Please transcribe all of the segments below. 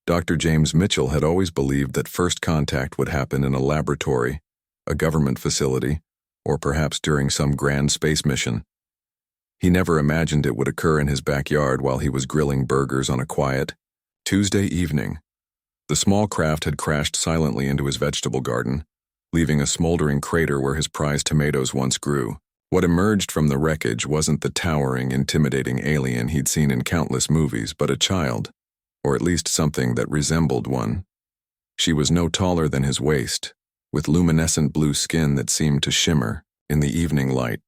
Dr. James Mitchell had always believed that first contact would happen in a laboratory, a government facility, or perhaps during some grand space mission. He never imagined it would occur in his backyard while he was grilling burgers on a quiet Tuesday evening. The small craft had crashed silently into his vegetable garden, leaving a smoldering crater where his prized tomatoes once grew. What emerged from the wreckage wasn't the towering, intimidating alien he'd seen in countless movies, but a child, or at least something that resembled one. She was no taller than his waist, with luminescent blue skin that seemed to shimmer in the evening light.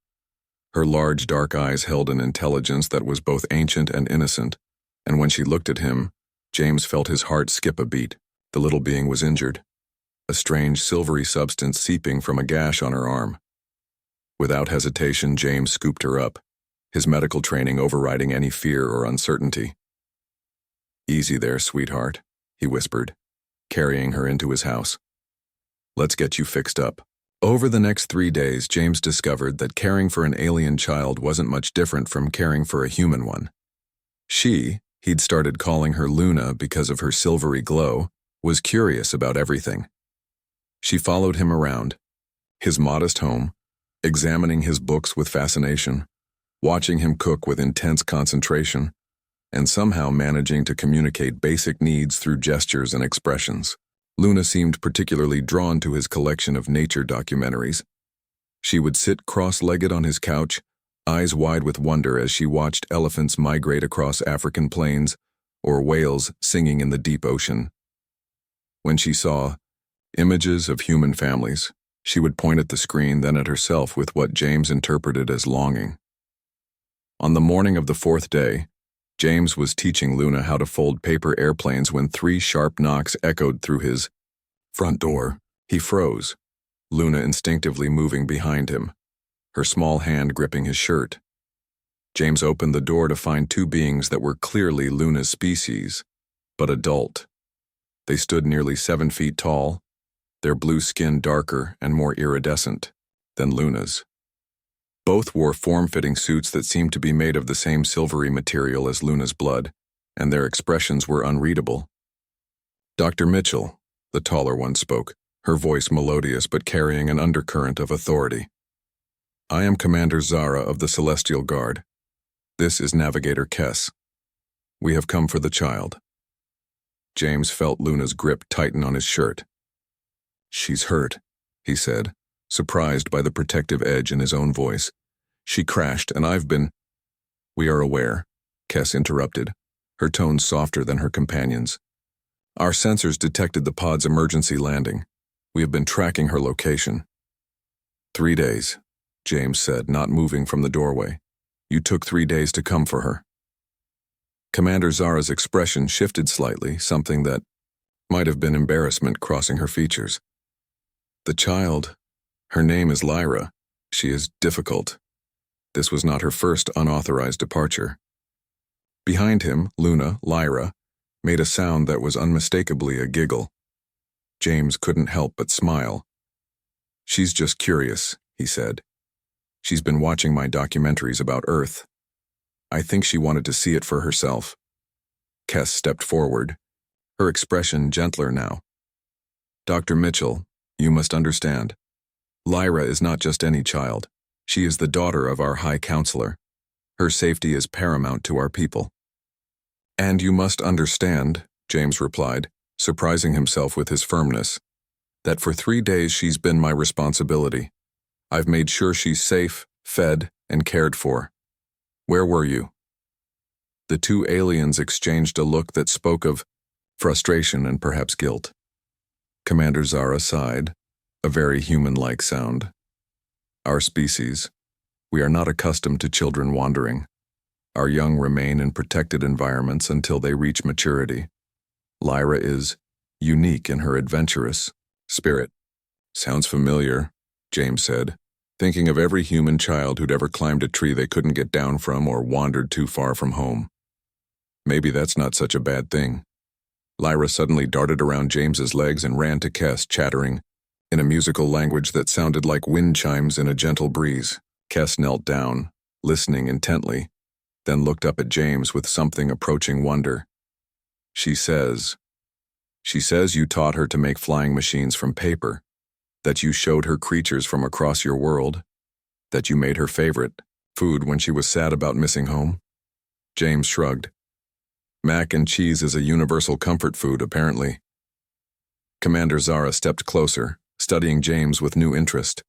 Her large dark eyes held an intelligence that was both ancient and innocent, and when she looked at him, James felt his heart skip a beat. The little being was injured, a strange silvery substance seeping from a gash on her arm. Without hesitation, James scooped her up, his medical training overriding any fear or uncertainty. "Easy there, sweetheart," he whispered, carrying her into his house. "Let's get you fixed up." Over the next 3 days, James discovered that caring for an alien child wasn't much different from caring for a human one. He'd started calling her Luna because of her silvery glow, was curious about everything. She followed him around, his modest home, examining his books with fascination, watching him cook with intense concentration, and somehow managing to communicate basic needs through gestures and expressions. Luna seemed particularly drawn to his collection of nature documentaries. She would sit cross-legged on his couch, eyes wide with wonder as she watched elephants migrate across African plains or whales singing in the deep ocean. When she saw images of human families, she would point at the screen, then at herself with what James interpreted as longing. On the morning of the 4th day, James was teaching Luna how to fold paper airplanes when 3 sharp knocks echoed through his front door. He froze, Luna instinctively moving behind him, her small hand gripping his shirt. James opened the door to find 2 beings that were clearly Luna's species, but adult. They stood nearly 7 feet tall, their blue skin darker and more iridescent than Luna's. Both wore form-fitting suits that seemed to be made of the same silvery material as Luna's blood, and their expressions were unreadable. "Dr. Mitchell," the taller one spoke, her voice melodious but carrying an undercurrent of authority. "I am Commander Zara of the Celestial Guard. This is Navigator Kess. We have come for the child." James felt Luna's grip tighten on his shirt. "She's hurt," he said, surprised by the protective edge in his own voice. "She crashed, and I've been—" "We are aware," Kess interrupted, her tone softer than her companion's. "Our sensors detected the pod's emergency landing. We have been tracking her location." 3 days, James said, not moving from the doorway. "You took 3 days to come for her." Commander Zara's expression shifted slightly, something that might have been embarrassment crossing her features. "The child, her name is Lyra. She is difficult." This was not her first unauthorized departure. Behind him, Luna, Lyra, made a sound that was unmistakably a giggle. James couldn't help but smile. "She's just curious," he said. "She's been watching my documentaries about Earth. I think she wanted to see it for herself." Kess stepped forward, her expression gentler now. "Dr. Mitchell, you must understand. Lyra is not just any child. She is the daughter of our High Counselor. Her safety is paramount to our people." "And you must understand," James replied, surprising himself with his firmness, "that for 3 days she's been my responsibility. I've made sure she's safe, fed, and cared for. Where were you?" The 2 aliens exchanged a look that spoke of frustration and perhaps guilt. Commander Zara sighed, a very human-like sound. "Our species, we are not accustomed to children wandering. Our young remain in protected environments until they reach maturity. Lyra is unique in her adventurous spirit." "Sounds familiar," James said, thinking of every human child who'd ever climbed a tree they couldn't get down from or wandered too far from home. Maybe that's not such a bad thing. Lyra suddenly darted around James's legs and ran to Kess, chattering in a musical language that sounded like wind chimes in a gentle breeze. Kess knelt down, listening intently, then looked up at James with something approaching wonder. "She says," She says you taught her to make flying machines from paper, that you showed her creatures from across your world, that you made her favorite food when she was sad about missing home. James shrugged. Mac and cheese is a universal comfort food, apparently. Commander Zara stepped closer, studying James with new interest.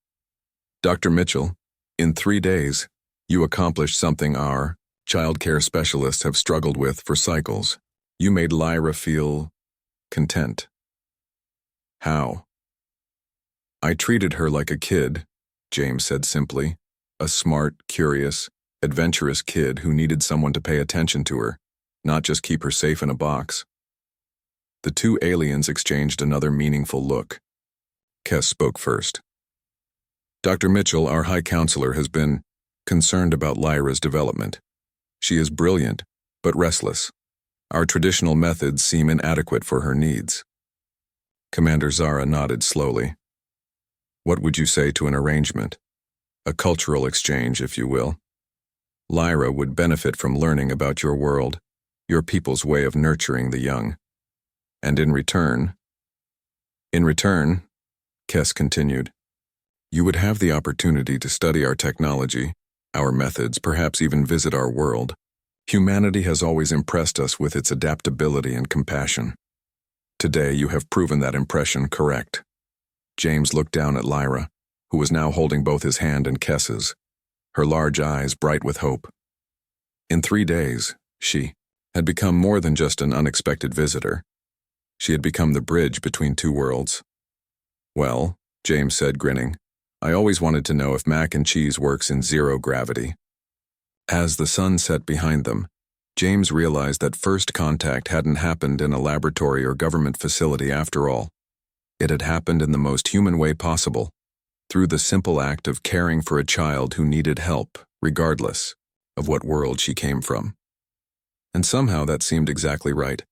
Dr. Mitchell, in 3 days, you accomplished something our child care specialists have struggled with for cycles. You made Lyra feel content. How? I treated her like a kid, James said simply, a smart, curious, adventurous kid who needed someone to pay attention to her, not just keep her safe in a box. The two aliens exchanged another meaningful look. Kess spoke first. Dr. Mitchell, our High Counselor, has been concerned about Lyra's development. She is brilliant, but restless. Our traditional methods seem inadequate for her needs. Commander Zara nodded slowly. What would you say to an arrangement? A cultural exchange, if you will. Lyra would benefit from learning about your world, your people's way of nurturing the young. And in return, Kess continued, you would have the opportunity to study our technology, our methods, perhaps even visit our world. Humanity has always impressed us with its adaptability and compassion. Today you have proven that impression correct. James looked down at Lyra, who was now holding both his hand and Kess's, her large eyes bright with hope. In 3 days, she had become more than just an unexpected visitor. She had become the bridge between two worlds. Well, James said, grinning, I always wanted to know if mac and cheese works in zero gravity. As the sun set behind them, James realized that first contact hadn't happened in a laboratory or government facility after all. It had happened in the most human way possible, through the simple act of caring for a child who needed help, regardless of what world she came from. And somehow that seemed exactly right.